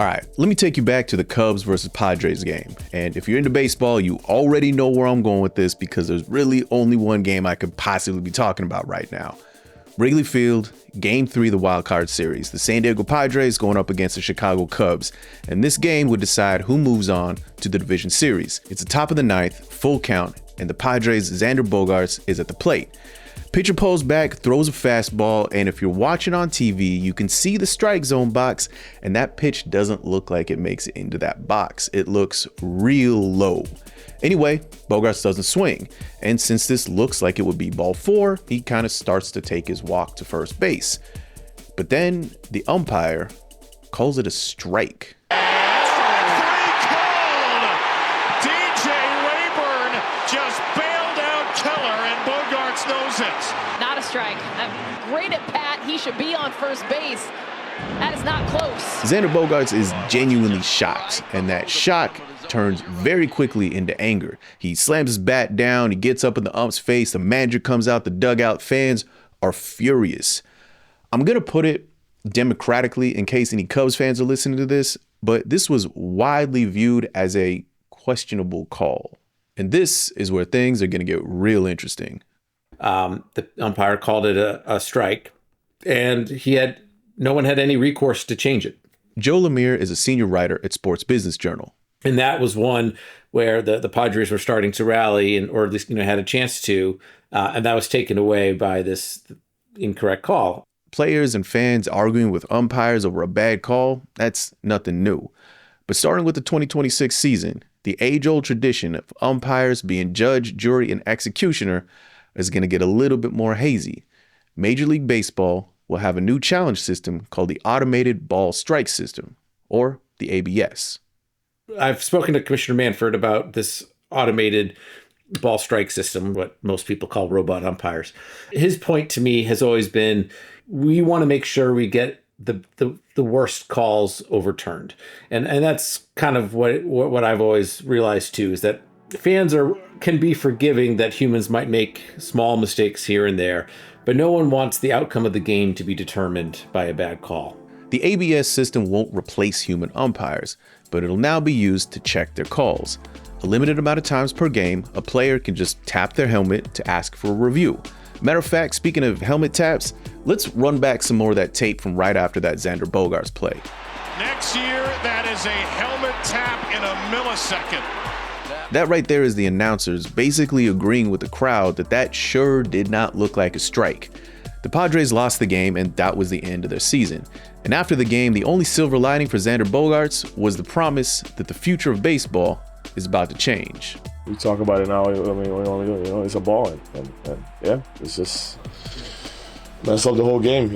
All right, let me take you back to the Cubs versus Padres game. And if you're into baseball, you already know where I'm going with this because there's really only one game I could possibly be talking about right now. Wrigley Field, Game 3 of the Wild Card Series. The San Diego Padres going up against the Chicago Cubs. And this game would decide who moves on to the division series. It's the top of the ninth, full count, and the Padres' Xander Bogaerts is at the plate. Pitcher pulls back, throws a fastball, and if you're watching on TV, you can see the strike zone box, and that pitch doesn't look like it makes it into that box. It looks real low. Anyway, Bogaerts doesn't swing, and since this looks like it would be ball 4, he kind of starts to take his walk to first base. But then the umpire calls it a strike. Not a strike. Great at bat. He should be on first base. That is not close. Xander Bogaerts is genuinely shocked, and that shock turns very quickly into anger. He slams his bat down. He gets up in the ump's face. The manager comes out the dugout. Fans are furious. I'm going to put it democratically in case any Cubs fans are listening to this, but this was widely viewed as a questionable call. And this is where things are going to get real interesting. The umpire called it a strike, and no one had any recourse to change it. Joe Lemire is a senior writer at Sports Business Journal. And that was one where the Padres were starting to rally, or at least had a chance to, and that was taken away by this incorrect call. Players and fans arguing with umpires over a bad call, that's nothing new. But starting with the 2026 season, the age-old tradition of umpires being judge, jury, and executioner is going to get a little bit more hazy. Major League Baseball will have a new challenge system called the Automated Ball Strike System, or the ABS. I've spoken to Commissioner Manfred about this automated ball strike system, what most people call robot umpires. His point to me has always been, we want to make sure we get the worst calls overturned. And that's kind of what I've always realized too, is that fans can be forgiving that humans might make small mistakes here and there, but no one wants the outcome of the game to be determined by a bad call. The ABS system won't replace human umpires, but it'll now be used to check their calls. A limited amount of times per game, a player can just tap their helmet to ask for a review. Matter of fact, speaking of helmet taps, let's run back some more of that tape from right after that Xander Bogaerts play. Next year, that is a helmet tap in a millisecond. That right there is the announcers basically agreeing with the crowd that sure did not look like a strike. The Padres lost the game, and that was the end of their season. And after the game, the only silver lining for Xander Bogaerts was the promise that the future of baseball is about to change. We talk about it now. I mean, it's a ball, and yeah, it's just messed up the whole game.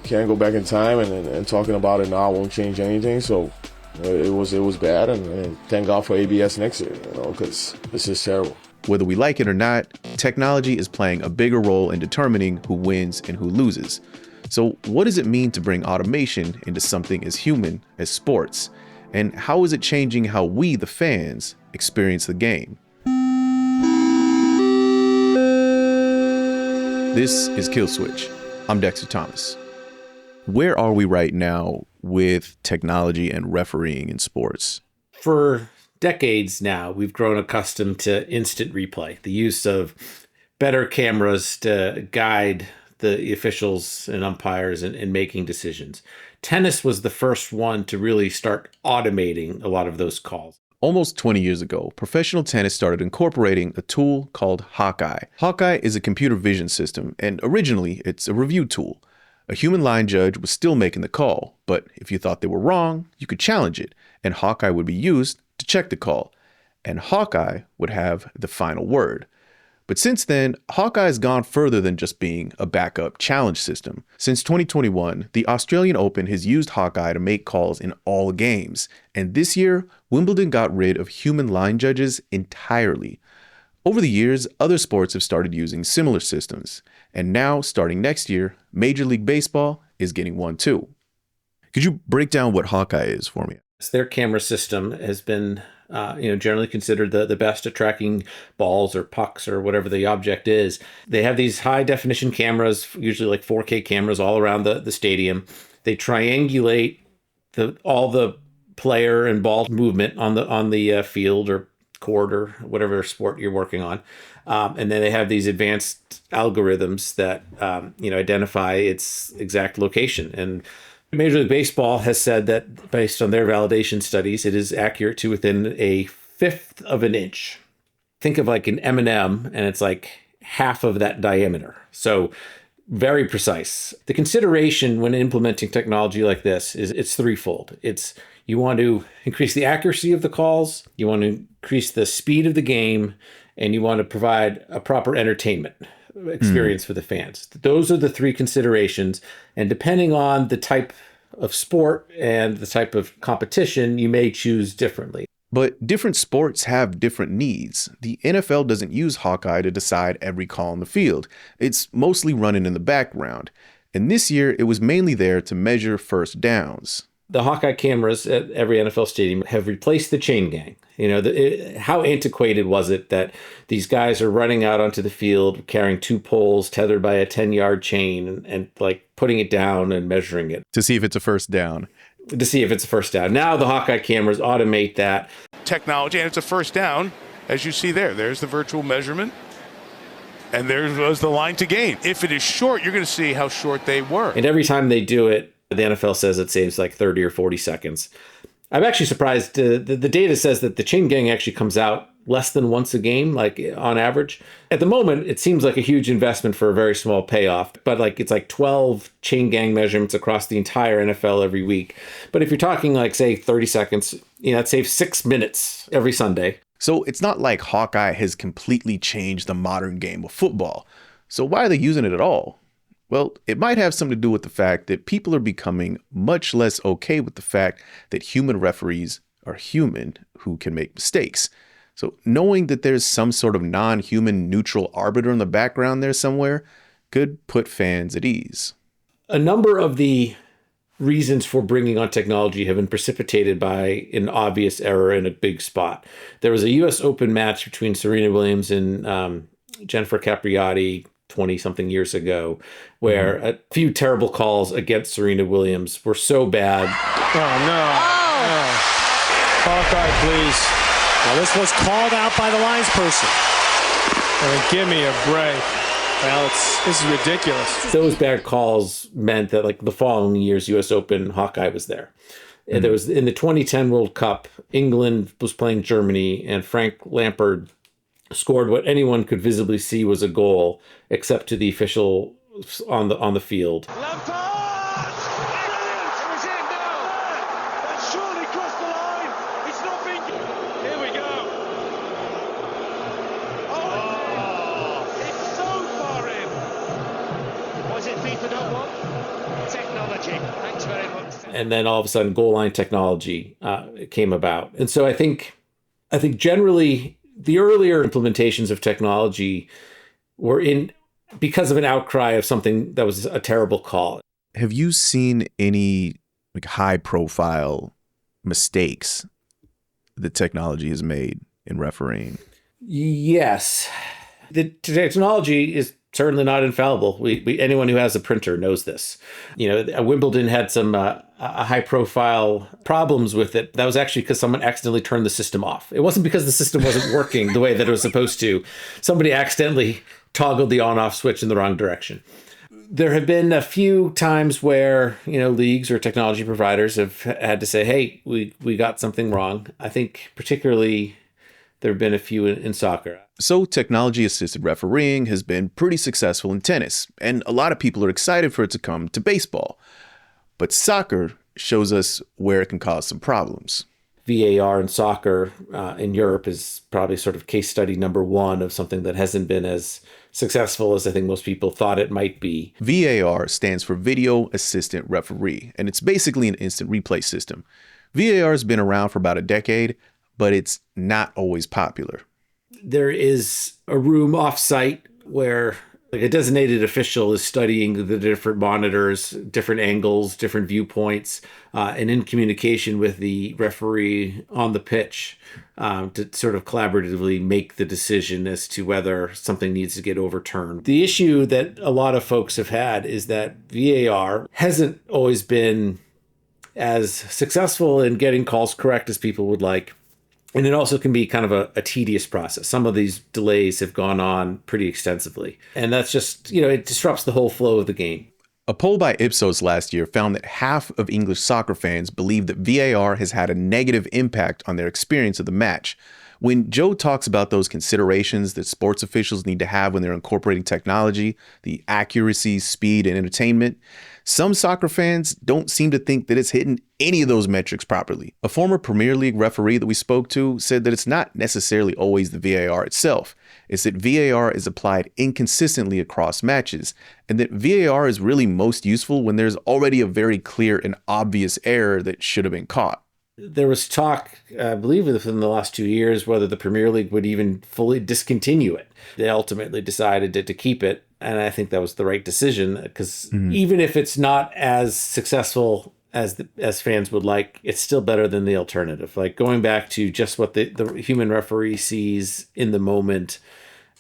Can't go back in time, and talking about it now won't change anything. So it was bad, and thank God for ABS next year, because this is terrible. Whether we like it or not, technology is playing a bigger role in determining who wins and who loses. So what does it mean to bring automation into something as human as sports? And how is it changing how we, the fans, experience the game? This is Kill Switch. I'm Dexter Thomas. Where are we right now with technology and refereeing in sports? For decades now, we've grown accustomed to instant replay, the use of better cameras to guide the officials and umpires in making decisions. Tennis was the first one to really start automating a lot of those calls. Almost 20 years ago, professional tennis started incorporating a tool called Hawkeye. Hawkeye is a computer vision system, and originally it's a review tool. A human line judge was still making the call, but if you thought they were wrong, you could challenge it, and Hawkeye would be used to check the call, and Hawkeye would have the final word. But since then, Hawkeye has gone further than just being a backup challenge system. Since 2021, the Australian Open has used Hawkeye to make calls in all games, and this year, Wimbledon got rid of human line judges entirely. Over the years, other sports have started using similar systems, and now, starting next year, Major League Baseball is getting one too. Could you break down what Hawkeye is for me? Their camera system has been generally considered the best at tracking balls or pucks or whatever the object is. They have these high definition cameras, usually like 4K cameras all around the stadium. They triangulate all the player and ball movement on the field or court or whatever sport you're working on. And then they have these advanced algorithms that identify its exact location. And Major League Baseball has said that based on their validation studies, it is accurate to within a fifth of an inch. Think of like an M&M, and it's like half of that diameter. So very precise. The consideration when implementing technology like this is it's threefold. It's you want to increase the accuracy of the calls, you want to increase the speed of the game, and you want to provide a proper entertainment experience for the fans. Those are the three considerations. And depending on the type of sport and the type of competition, you may choose differently. But different sports have different needs. The NFL doesn't use Hawkeye to decide every call on the field. It's mostly running in the background. And this year, it was mainly there to measure first downs. The Hawkeye cameras at every NFL stadium have replaced the chain gang. How antiquated was it that these guys are running out onto the field carrying two poles tethered by a 10-yard chain and like putting it down and measuring it to see if it's a first down. Now the Hawkeye cameras automate that. Technology, and it's a first down, as you see there. There's the virtual measurement, and there was the line to gain. If it is short, you're going to see how short they were. And every time they do it, the NFL says it saves like 30 or 40 seconds. I'm actually surprised. The data says that the chain gang actually comes out less than once a game, like on average. At the moment, it seems like a huge investment for a very small payoff, but it's like 12 chain gang measurements across the entire NFL every week. But if you're talking like, say, 30 seconds, it saves 6 minutes every Sunday. So it's not like Hawkeye has completely changed the modern game of football. So why are they using it at all? Well, it might have something to do with the fact that people are becoming much less okay with the fact that human referees are human who can make mistakes. So knowing that there's some sort of non-human neutral arbiter in the background there somewhere could put fans at ease. A number of the reasons for bringing on technology have been precipitated by an obvious error in a big spot. There was a U.S. Open match between Serena Williams and Jennifer Capriati 20-something years ago, where a few terrible calls against Serena Williams were so bad. Oh, no. Hawkeye, please. Now, this was called out by the linesperson. Give me a break. Well, this is ridiculous. Those bad calls meant that, the following year's U.S. Open, Hawkeye was there. And there was, in the 2010 World Cup, England was playing Germany, and Frank Lampard scored what anyone could visibly see was a goal, except to the official on the field. Lampard! Brilliant! It was in now! That's surely crossed the line! It's not been... Here we go! Oh! It's so far in! Was it FIFA don't want? Technology. Thanks very much. And then all of a sudden, goal line technology came about. And so I think generally, the earlier implementations of technology were in because of an outcry of something that was a terrible call. Have you seen any high profile mistakes that technology has made in refereeing? Yes. The technology is certainly not infallible. Anyone who has a printer knows this. Wimbledon had some high profile problems with it. That was actually because someone accidentally turned the system off. It wasn't because the system wasn't working the way that it was supposed to. Somebody accidentally toggled the on-off switch in the wrong direction. There have been a few times where, leagues or technology providers have had to say, hey, we got something wrong. I think particularly there have been a few in soccer. So technology-assisted refereeing has been pretty successful in tennis, and a lot of people are excited for it to come to baseball. But soccer shows us where it can cause some problems. VAR in soccer in Europe is probably sort of case study number one of something that hasn't been as successful as I think most people thought it might be. VAR stands for Video Assistant Referee, and it's basically an instant replay system. VAR has been around for about a decade, but it's not always popular. There is a room off-site where a designated official is studying the different monitors, different angles, different viewpoints, and in communication with the referee on the pitch to sort of collaboratively make the decision as to whether something needs to get overturned. The issue that a lot of folks have had is that VAR hasn't always been as successful in getting calls correct as people would like. And it also can be kind of a tedious process. Some of these delays have gone on pretty extensively. And that's just, it disrupts the whole flow of the game. A poll by Ipsos last year found that half of English soccer fans believe that VAR has had a negative impact on their experience of the match. When Joe talks about those considerations that sports officials need to have when they're incorporating technology, the accuracy, speed, and entertainment, some soccer fans don't seem to think that it's hitting any of those metrics properly. A former Premier League referee that we spoke to said that it's not necessarily always the VAR itself. It's that VAR is applied inconsistently across matches, and that VAR is really most useful when there's already a very clear and obvious error that should have been caught. There was talk, I believe within the last 2 years, whether the Premier League would even fully discontinue it. They ultimately decided to keep it, and I think that was the right decision, because even if it's not as successful as fans would like, it's still better than the alternative. Like going back to just what the human referee sees in the moment,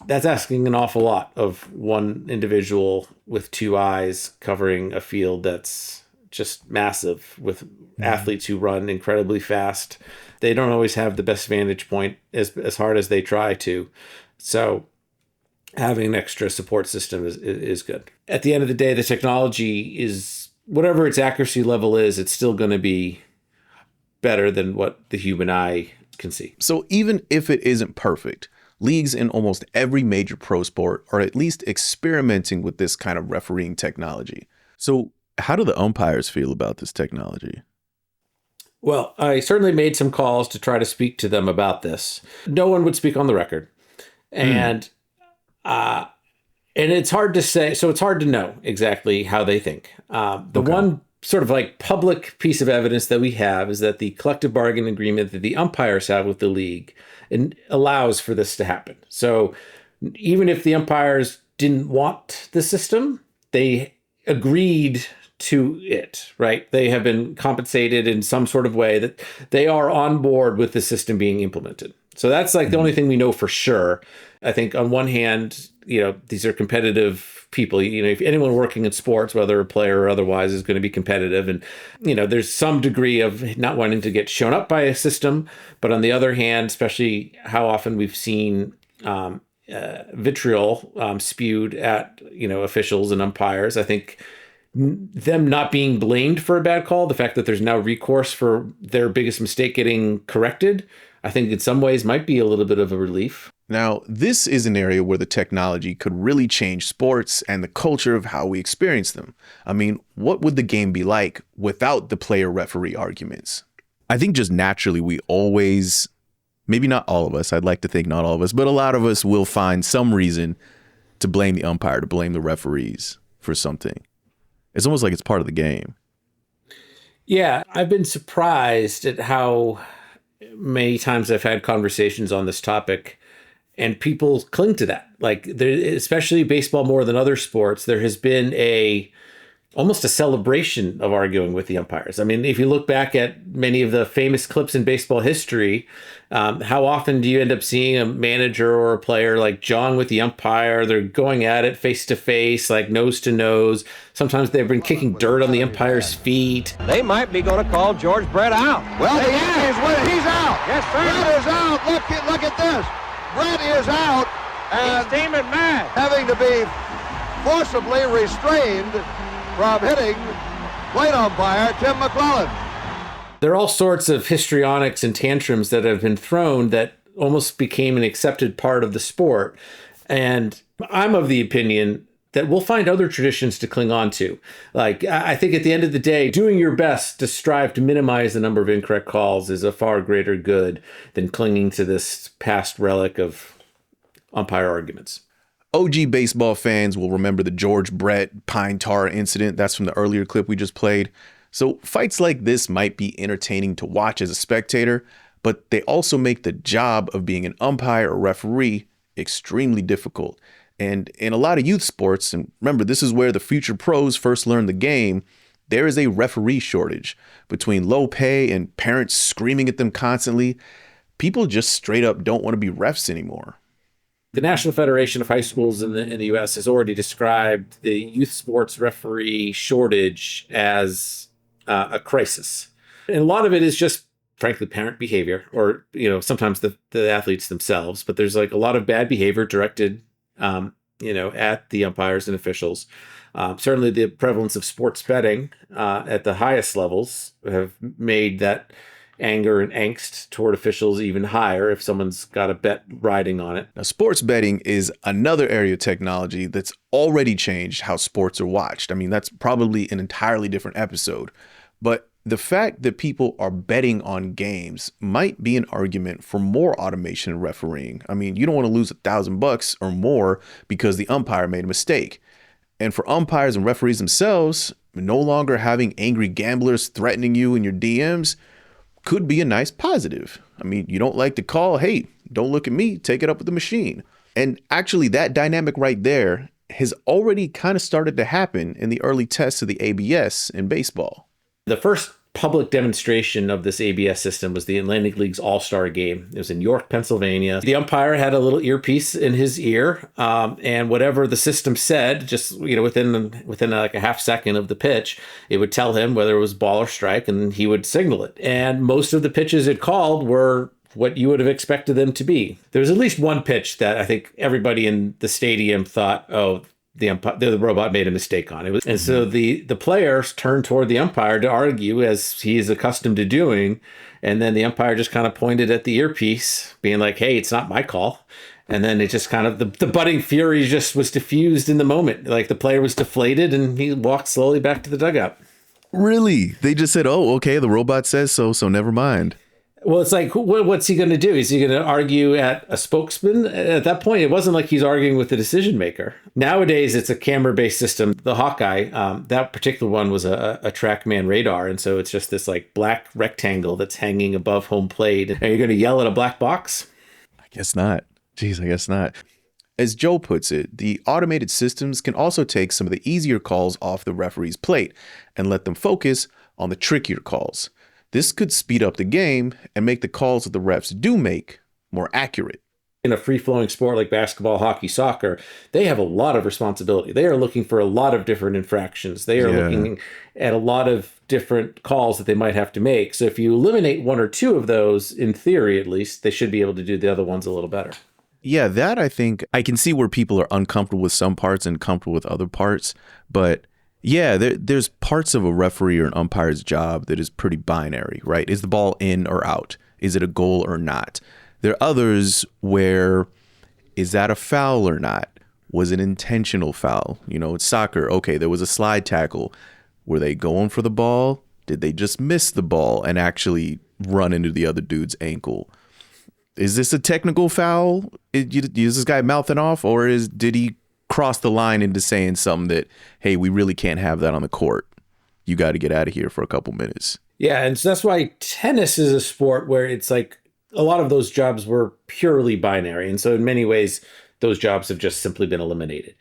that's asking an awful lot of one individual with two eyes covering a field that's just massive, with athletes who run incredibly fast. They don't always have the best vantage point as hard as they try to. So having an extra support system is good. At the end of the day, the technology is, whatever its accuracy level is, it's still going to be better than what the human eye can see. So even if it isn't perfect, leagues in almost every major pro sport are at least experimenting with this kind of refereeing technology. So how do the umpires feel about this technology? Well, I certainly made some calls to try to speak to them about this. No one would speak on the record. And it's hard to say, so it's hard to know exactly how they think. The one sort of like public piece of evidence that we have is that the collective bargaining agreement that the umpires have with the league allows for this to happen. So even if the umpires didn't want the system, they agreed to it, right? They have been compensated in some sort of way that they are on board with the system being implemented. So that's like the only thing we know for sure. I think on one hand, these are competitive people. If anyone working in sports, whether a player or otherwise, is going to be competitive. And, there's some degree of not wanting to get shown up by a system. But on the other hand, especially how often we've seen vitriol spewed at, officials and umpires, I think them not being blamed for a bad call, the fact that there's now recourse for their biggest mistake getting corrected, I think in some ways might be a little bit of a relief. Now, this is an area where the technology could really change sports and the culture of how we experience them. I mean, what would the game be like without the player-referee arguments? I think just naturally we always, maybe not all of us, I'd like to think not all of us, but a lot of us will find some reason to blame the umpire, to blame the referees for something. It's almost like it's part of the game. Yeah, I've been surprised at how many times I've had conversations on this topic and people cling to that. Like, especially baseball more than other sports, there has been almost a celebration of arguing with the umpires. I mean, if you look back at many of the famous clips in baseball history, how often do you end up seeing a manager or a player like jawing with the umpire? They're going at it face to face, like nose to nose. Sometimes they've been kicking dirt on the umpire's feet. They might be going to call George Brett out. Well, he's out. Yes, sir. Brett is out. Look at this. Brett is out. And he's steaming mad. Having to be forcibly restrained from hitting plate umpire Tim McClellan. There are all sorts of histrionics and tantrums that have been thrown that almost became an accepted part of the sport. And I'm of the opinion that we'll find other traditions to cling on to. Like, I think at the end of the day, doing your best to strive to minimize the number of incorrect calls is a far greater good than clinging to this past relic of umpire arguments. OG baseball fans will remember the George Brett pine tar incident. That's from the earlier clip we just played. So fights like this might be entertaining to watch as a spectator, but they also make the job of being an umpire or referee extremely difficult. And in a lot of youth sports, and remember, this is where the future pros first learn the game, there is a referee shortage. Between low pay and parents screaming at them constantly, people just straight up don't want to be refs anymore. The National Federation of High Schools in the U.S. has already described the youth sports referee shortage as a crisis. And a lot of it is just, frankly, parent behavior, or, sometimes the athletes themselves. But there's like a lot of bad behavior directed, at the umpires and officials. Certainly the prevalence of sports betting at the highest levels have made that anger and angst toward officials even higher if someone's got a bet riding on it. Now, sports betting is another area of technology that's already changed how sports are watched. I mean, that's probably an entirely different episode. But the fact that people are betting on games might be an argument for more automation in refereeing. I mean, you don't want to lose $1,000 or more because the umpire made a mistake. And for umpires and referees themselves, no longer having angry gamblers threatening you in your DMs could be a nice positive. I mean, you don't like the call, hey, don't look at me, take it up with the machine. And actually, that dynamic right there has already kind of started to happen in the early tests of the ABS in baseball. The first public demonstration of this ABS system was the Atlantic League's All-Star game. It was in York, Pennsylvania. The umpire had a little earpiece in his ear, and whatever the system said, just within like a half second of the pitch, it would tell him whether it was ball or strike, and he would signal it. And most of the pitches it called were what you would have expected them to be. There was at least one pitch that I think everybody in the stadium thought, oh, the robot made a mistake on it. And so the players turned toward the umpire to argue, as he is accustomed to doing. And then the umpire just kind of pointed at the earpiece, being like, hey, it's not my call. And then it just kind of, the budding fury just was diffused in the moment. Like the player was deflated and he walked slowly back to the dugout. Really? They just said, oh, okay, the robot says so never mind. Well, it's like, what's he going to do? Is he going to argue at a spokesman? At that point, it wasn't like he's arguing with the decision maker. Nowadays, it's a camera-based system. The Hawkeye, that particular one was a TrackMan radar. And so it's just this like black rectangle that's hanging above home plate. Are you going to yell at a black box? I guess not. Jeez, I guess not. As Joe puts it, the automated systems can also take some of the easier calls off the referee's plate and let them focus on the trickier calls. This could speed up the game and make the calls that the refs do make more accurate. In a free-flowing sport like basketball, hockey, soccer, they have a lot of responsibility. They are looking for a lot of different infractions. They are looking at a lot of different calls that they might have to make. So if you eliminate one or two of those, in theory at least, they should be able to do the other ones a little better. Yeah, that I think I can see where people are uncomfortable with some parts and comfortable with other parts. But yeah, there's parts of a referee or an umpire's job that is pretty binary, right? Is the ball in or out? Is it a goal or not? There are others where, is that a foul or not? Was it intentional foul? It's soccer. Okay, there was a slide tackle. Were they going for the ball? Did they just miss the ball and actually run into the other dude's ankle? Is this a technical foul? Is this guy mouthing off, or did he cross the line into saying something that, hey, we really can't have that on the court. You got to get out of here for a couple minutes. Yeah, and so that's why tennis is a sport where it's like a lot of those jobs were purely binary. And so in many ways, those jobs have just simply been eliminated.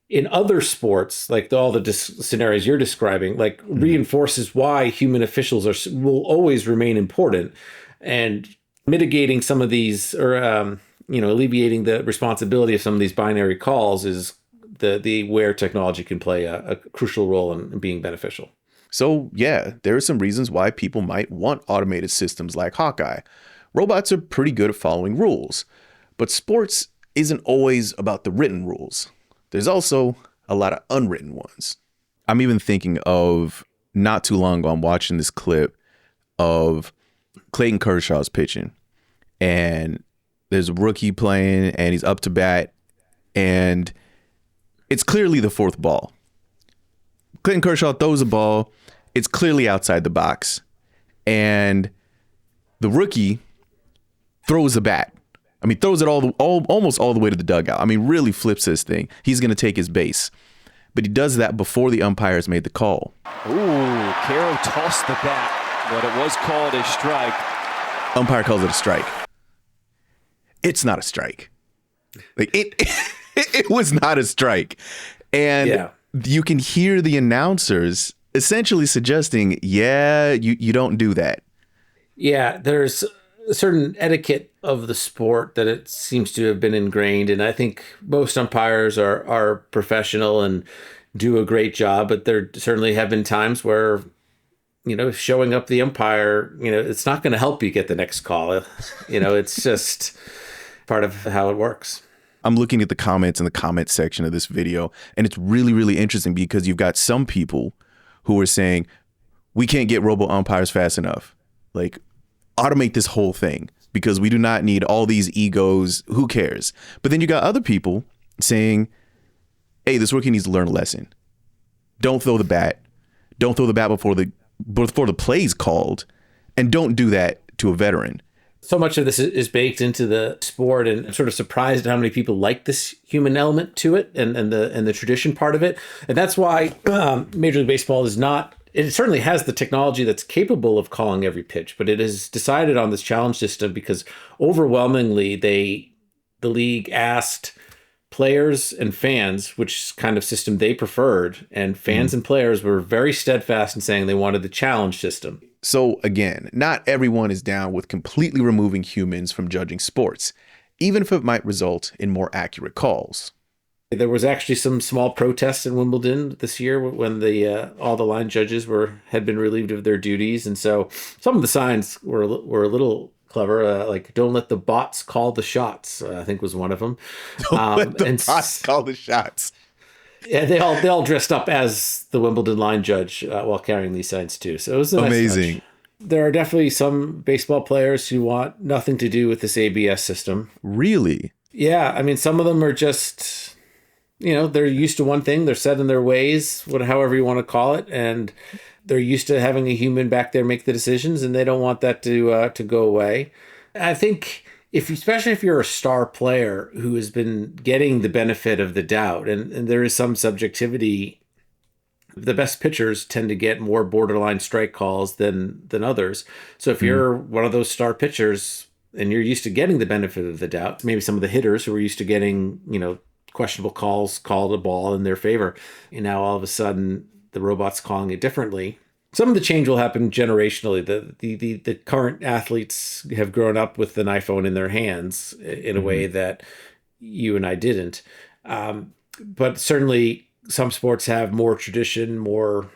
In other sports, like all the scenarios you're describing, like reinforces why human officials will always remain important. And mitigating some of these, or alleviating the responsibility of some of these binary calls is the where technology can play a crucial role in being beneficial. So yeah, there are some reasons why people might want automated systems like Hawkeye. Robots are pretty good at following rules, but sports isn't always about the written rules. There's also a lot of unwritten ones. I'm even thinking of, not too long ago, I'm watching this clip of Clayton Kershaw's pitching, and there's a rookie playing and he's up to bat, and it's clearly the fourth ball. Clayton Kershaw throws a ball. It's clearly outside the box, and the rookie throws the bat. I mean, throws it almost all the way to the dugout. I mean, really flips this thing. He's going to take his base, but he does that before the umpires made the call. Ooh, Caro tossed the bat, but it was called a strike. Umpire calls it a strike. It's not a strike. Like it was not a strike. And you can hear the announcers essentially suggesting, you don't do that. Yeah, there's a certain etiquette of the sport that it seems to have been ingrained. And I think most umpires are professional and do a great job, but there certainly have been times where showing up the umpire, it's not going to help you get the next call. It's just part of how it works. I'm looking at the comments in the comment section of this video, and it's really, really interesting because you've got some people who are saying, we can't get robo umpires fast enough. Like, automate this whole thing because we do not need all these egos. Who cares? But then you got other people saying, hey, this rookie needs to learn a lesson. Don't throw the bat. Don't throw the bat before the play's called. And don't do that to a veteran. So much of this is baked into the sport, and I'm sort of surprised at how many people like this human element to it and the tradition part of it. And that's why Major League Baseball is not, it certainly has the technology that's capable of calling every pitch, but it has decided on this challenge system because overwhelmingly the league asked players and fans which kind of system they preferred, and fans and players were very steadfast in saying they wanted the challenge system. So again, not everyone is down with completely removing humans from judging sports, even if it might result in more accurate calls. There was actually some small protests in Wimbledon this year when all the line judges had been relieved of their duties, and so some of the signs were a little clever, like "Don't let the bots call the shots." I think was one of them. Don't let the bots call the shots. Yeah, they all dressed up as the Wimbledon line judge while carrying these signs too. So it was a nice amazing touch. There are definitely some baseball players who want nothing to do with this ABS system. Really? Yeah, I mean, some of them are just, they're used to one thing. They're set in their ways, however you want to call it, and they're used to having a human back there make the decisions, and they don't want that to go away. I think especially if you're a star player who has been getting the benefit of the doubt, and there is some subjectivity, the best pitchers tend to get more borderline strike calls than others. So if you're one of those star pitchers and you're used to getting the benefit of the doubt, maybe some of the hitters who are used to getting, questionable calls called a ball in their favor, and now all of a sudden the robot's calling it differently. Some of the change will happen generationally. The current athletes have grown up with an iPhone in their hands in a way that you and I didn't. But certainly some sports have more tradition, more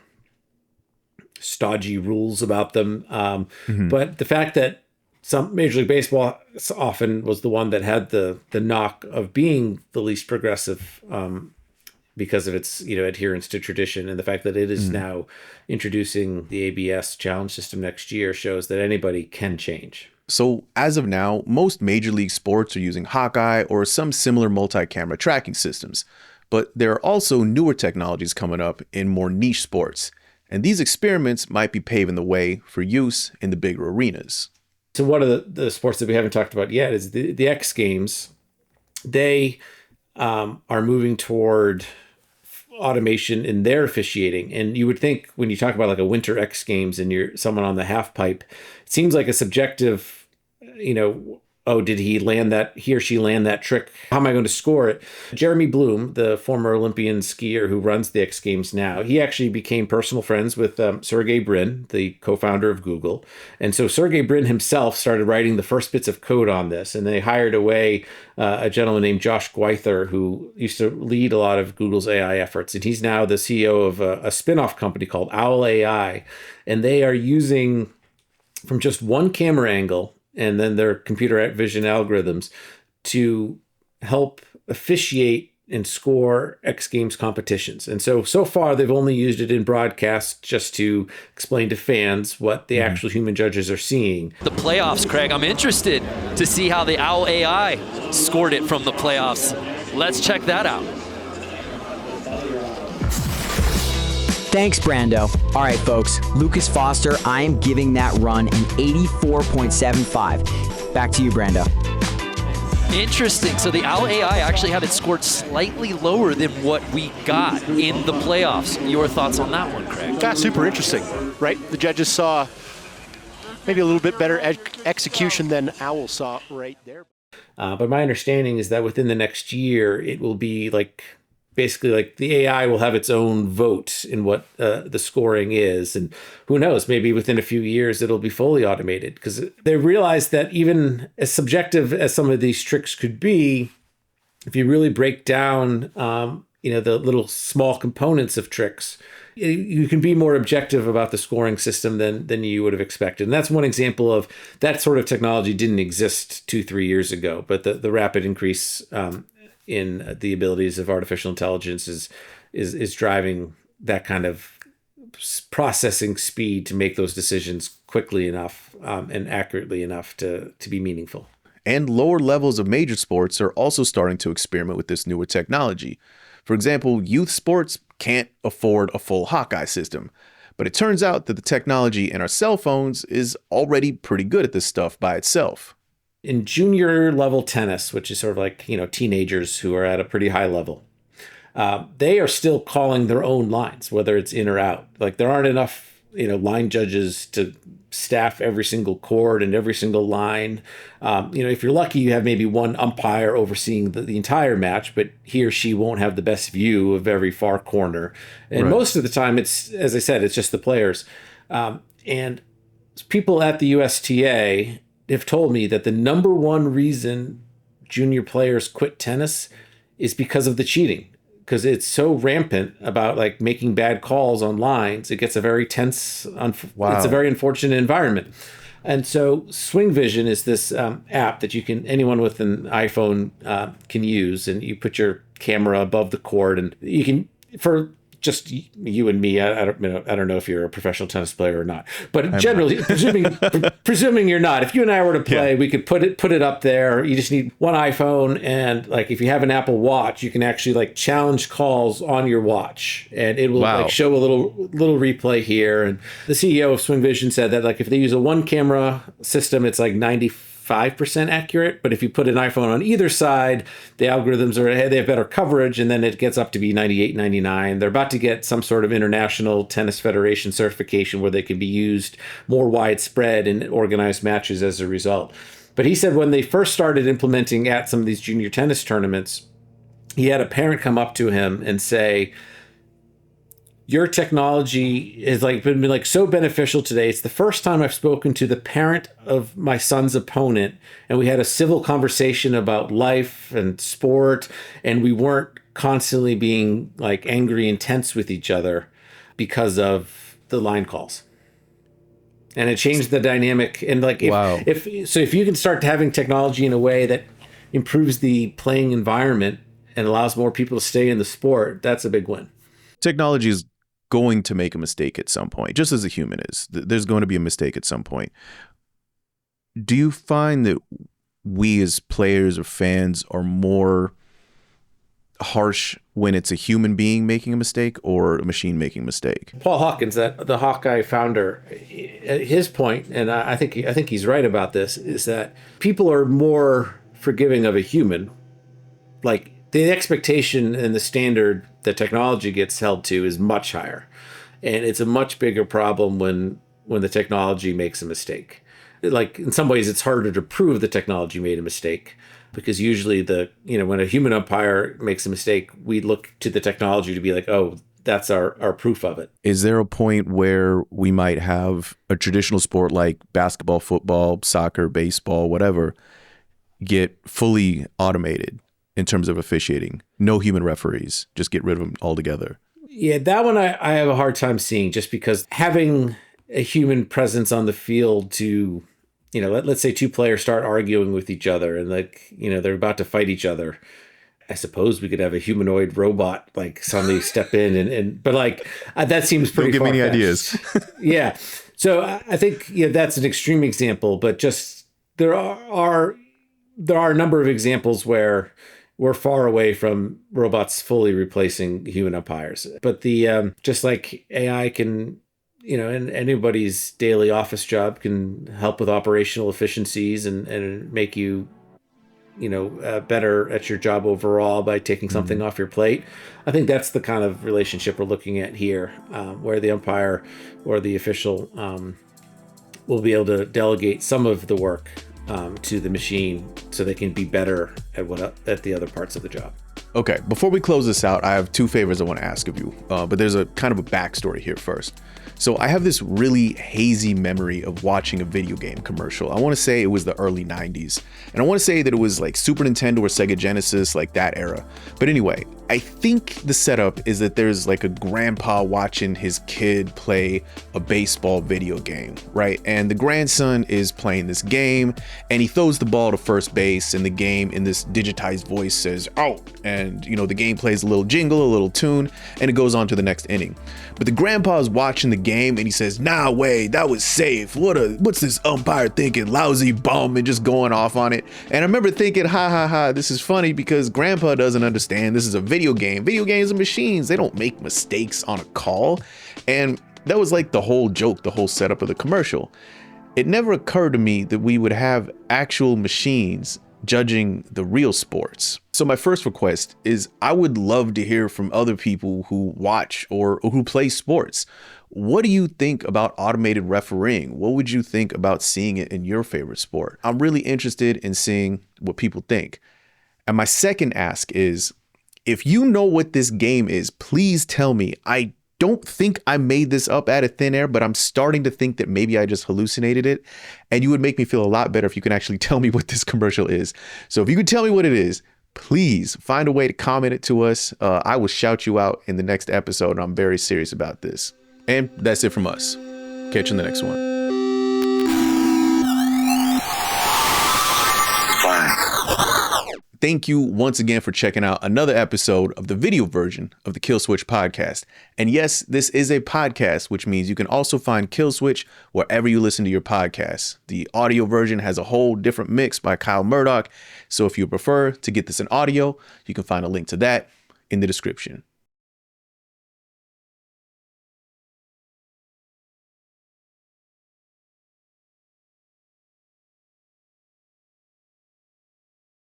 stodgy rules about them. But the fact that some Major League Baseball often was the one that had the knock of being the least progressive because of its adherence to tradition, and the fact that it is now introducing the ABS challenge system next year shows that anybody can change. So as of now, most major league sports are using Hawkeye or some similar multi-camera tracking systems, but there are also newer technologies coming up in more niche sports, and these experiments might be paving the way for use in the bigger arenas. So one of the sports that we haven't talked about yet is the X Games. They are moving toward automation in their officiating, and you would think when you talk about like a winter X Games and you're someone on the half pipe, it seems like a subjective, oh, did he or she land that trick? How am I going to score it? Jeremy Bloom, the former Olympian skier who runs the X Games now, he actually became personal friends with Sergey Brin, the co-founder of Google. And so Sergey Brin himself started writing the first bits of code on this, and they hired away a gentleman named Josh Gweither, who used to lead a lot of Google's AI efforts. And he's now the CEO of a spin-off company called Owl AI. And they are using, from just one camera angle, and then their computer vision algorithms to help officiate and score X Games competitions. And so far, they've only used it in broadcast just to explain to fans what the actual human judges are seeing. The playoffs, Craig, I'm interested to see how the Owl AI scored it from the playoffs. Let's check that out. Thanks, Brando. All right, folks, Lucas Foster, I am giving that run an 84.75. Back to you, Brando. Interesting. So the Owl AI actually had it scored slightly lower than what we got in the playoffs. Your thoughts on that one, Craig? That's super interesting, right? The judges saw maybe a little bit better execution than Owl saw right there. But my understanding is that within the next year, it will be basically like the AI will have its own vote in what the scoring is. And who knows, maybe within a few years, it'll be fully automated, because they realize that even as subjective as some of these tricks could be, if you really break down, the little small components of tricks, you can be more objective about the scoring system than you would have expected. And that's one example of that sort of technology didn't exist 2-3 years ago, but the rapid increase in the abilities of artificial intelligence is driving that kind of processing speed to make those decisions quickly enough and accurately enough to be meaningful. And lower levels of major sports are also starting to experiment with this newer technology. For example, youth sports can't afford a full Hawkeye system, but it turns out that the technology in our cell phones is already pretty good at this stuff by itself. In junior level tennis, which is sort of like, teenagers who are at a pretty high level, they are still calling their own lines, whether it's in or out. Like there aren't enough, line judges to staff every single court and every single line. If you're lucky, you have maybe one umpire overseeing the entire match, but he or she won't have the best view of every far corner. And Right. most of the time, it's, as I said, it's just the players. And people at the USTA have told me that the number one reason junior players quit tennis is because of the cheating. Because it's so rampant about like making bad calls on lines, it gets a very tense, Wow. It's a very unfortunate environment. And so Swing Vision is this app that anyone with an iPhone can use, and you put your camera above the court, and you can, for just you and me, I don't know if you're a professional tennis player or not, but generally, presuming you're not, if you and I were to play, we could put it up there. You just need one iPhone, and like if you have an Apple Watch, you can actually like challenge calls on your watch, and it will like show a little replay here. And the CEO of Swing Vision said that like if they use a one camera system, it's like 95% accurate, but if you put an iPhone on either side, the algorithms they have better coverage, and then it gets up to be 98, 99. They're about to get some sort of international tennis federation certification where they can be used more widespread in organized matches as a result. But he said when they first started implementing at some of these junior tennis tournaments, he had a parent come up to him and say, your technology has been like so beneficial today. It's the first time I've spoken to the parent of my son's opponent, and we had a civil conversation about life and sport, and we weren't constantly being like angry and tense with each other because of the line calls. And it changed the dynamic. And like if you can start having technology in a way that improves the playing environment and allows more people to stay in the sport, that's a big win. Technology is going to make a mistake at some point, just as a human is. There's going to be a mistake at some point. Do you find that we as players or fans are more harsh when it's a human being making a mistake or a machine making a mistake? Paul Hawkins, the Hawkeye founder, his point, and I think he's right about this, is that people are more forgiving of a human. Like the expectation and the standard that technology gets held to is much higher, and it's a much bigger problem when the technology makes a mistake. Like in some ways, it's harder to prove the technology made a mistake, because usually when a human umpire makes a mistake, we look to the technology to be like, oh, that's our proof of it. Is there a point where we might have a traditional sport like basketball, football, soccer, baseball, whatever, get fully automated in terms of officiating? No human referees, just get rid of them altogether. Yeah, that one I have a hard time seeing, just because having a human presence on the field to, let's say two players start arguing with each other and they're about to fight each other. I suppose we could have a humanoid robot suddenly step in but that seems pretty Don't give me any far-fetched. ideas. Yeah. So I think that's an extreme example, but just there are a number of examples where we're far away from robots fully replacing human umpires. But just like AI can, and anybody's daily office job can help with operational efficiencies and make you, better at your job overall by taking something off your plate. I think that's the kind of relationship we're looking at here, where the umpire or the official will be able to delegate some of the work to the machine so they can be better at the other parts of the job. Okay, before we close this out, I have two favors I want to ask of you, but there's a kind of a backstory here first. So I have this really hazy memory of watching a video game commercial. I want to say it was the early 90s, and I want to say that it was like Super Nintendo or Sega Genesis, like that era. But anyway, I think the setup is that there's like a grandpa watching his kid play a baseball video game, right? And the grandson is playing this game and he throws the ball to first base, and the game in this digitized voice says out. And, you know, the game plays a little jingle, a little tune, and it goes on to the next inning. But the grandpa is watching the game and he says, nah, way, that was safe. What's this umpire thinking? Lousy bum, and just going off on it. And I remember thinking, ha ha ha, this is funny because grandpa doesn't understand. This is a video game. Video games are machines. They don't make mistakes on a call. And that was like the whole joke, the whole setup of the commercial. It never occurred to me that we would have actual machines judging the real sports. So my first request is I would love to hear from other people who watch or who play sports. What do you think about automated refereeing? What would you think about seeing it in your favorite sport? I'm really interested in seeing what people think. And my second ask is, if you know what this game is, please tell me. I don't think I made this up out of thin air, but I'm starting to think that maybe I just hallucinated it. And you would make me feel a lot better if you can actually tell me what this commercial is. So if you could tell me what it is, please find a way to comment it to us. I will shout you out in the next episode, and I'm very serious about this. And that's it from us. Catch you in the next one. Thank you once again for checking out another episode of the video version of the Kill Switch podcast. And yes, this is a podcast, which means you can also find Kill Switch wherever you listen to your podcasts. The audio version has a whole different mix by Kyle Murdoch. So if you prefer to get this in audio, you can find a link to that in the description.